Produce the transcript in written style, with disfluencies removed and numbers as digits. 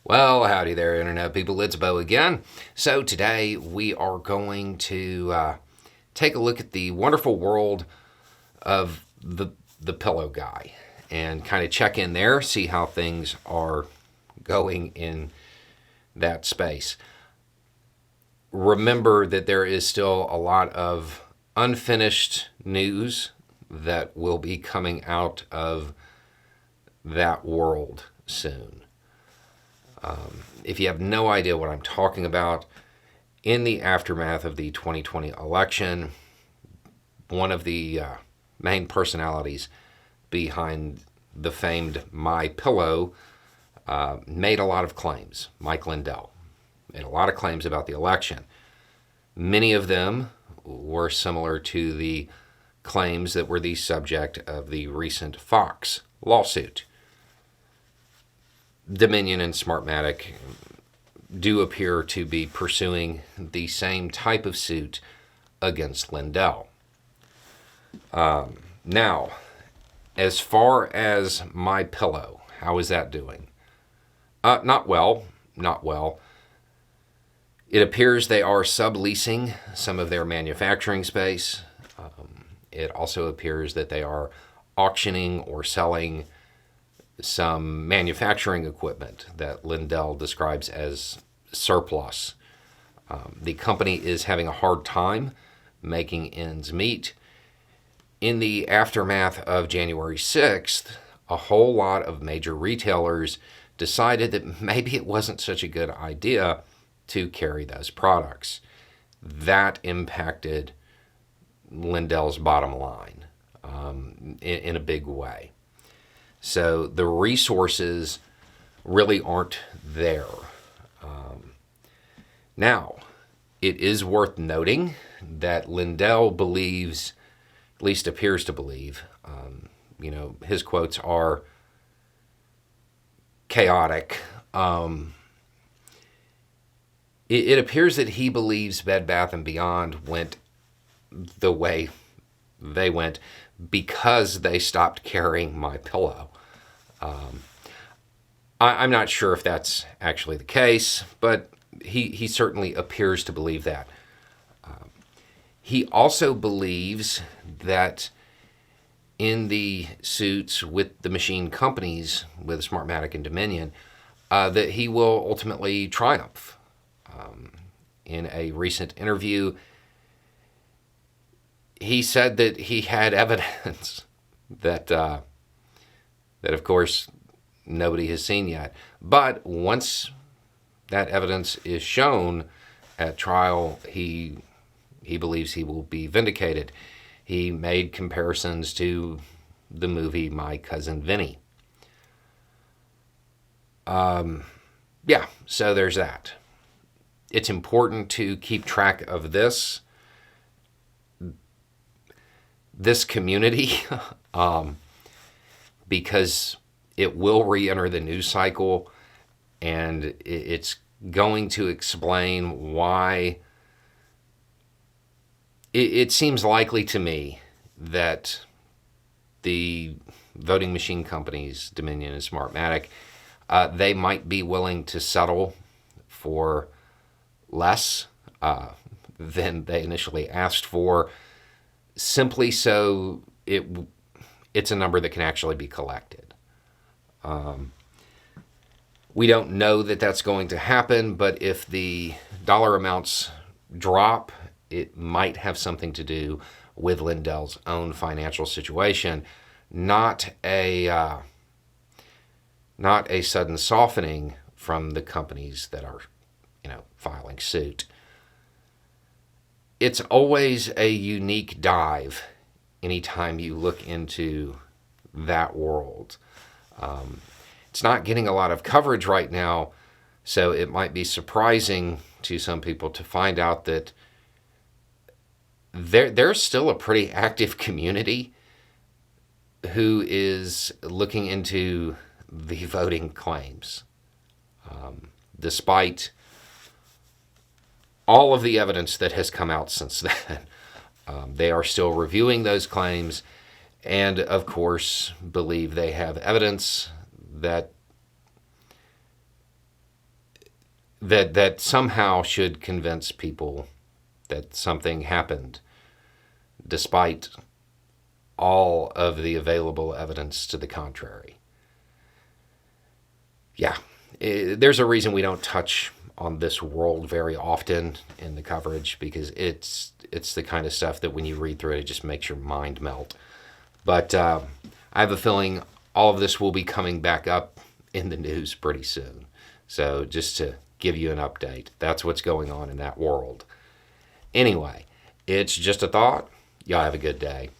Well, howdy there, Internet people. It's Bo again. So, today we are going to take a look at the wonderful world of the pillow guy and kind of check in there, see how things are going in that space. Remember that there is still a lot of unfinished news that will be coming out of that world soon. If you have no idea what I'm talking about, in the aftermath of the 2020 election, one of the main personalities behind the famed My Pillow made a lot of claims. Mike Lindell made a lot of claims about the election. Many of them were similar to the claims that were the subject of the recent Fox lawsuit. Dominion and Smartmatic do appear to be pursuing the same type of suit against Lindell. Now, as far as My Pillow, how is that doing? Not well. Not well. It appears they are subleasing some of their manufacturing space. It also appears that they are auctioning or selling some manufacturing equipment that Lindell describes as surplus. The company is having a hard time making ends meet. In the aftermath of January 6th, a whole lot of major retailers decided that maybe it wasn't such a good idea to carry those products. That impacted Lindell's bottom line in a big way. So the resources really aren't there. Now, it is worth noting that Lindell believes, at least appears to believe, his quotes are chaotic. It appears that he believes Bed Bath & Beyond went the way they went because they stopped carrying My Pillow. I'm not sure if that's actually the case, but he certainly appears to believe that. He also believes that in the suits with the machine companies, with Smartmatic and Dominion, that he will ultimately triumph. In a recent interview, he said that he had evidence that of course, nobody has seen yet. But once that evidence is shown at trial, he believes he will be vindicated. He made comparisons to the movie My Cousin Vinny. So there's that. It's important to keep track of this community because it will re-enter the news cycle, and it's going to explain why it seems likely to me that the voting machine companies, Dominion and Smartmatic, they might be willing to settle for less than they initially asked for, simply so it's a number that can actually be collected. We don't know that that's going to happen, but if the dollar amounts drop, it might have something to do with Lindell's own financial situation, not a sudden softening from the companies that are, filing suit. It's always a unique dive anytime you look into that world. It's not getting a lot of coverage right now, so it might be surprising to some people to find out that there's still a pretty active community who is looking into the voting claims. Despite all of the evidence that has come out since then, they are still reviewing those claims and, of course, believe they have evidence that that somehow should convince people that something happened despite all of the available evidence to the contrary. Yeah, there's a reason we don't touch on this world very often in the coverage, because it's the kind of stuff that when you read through it, it just makes your mind melt. But I have a feeling all of this will be coming back up in the news pretty soon. So just to give you an update, that's what's going on in that world. Anyway, it's just a thought. Y'all have a good day.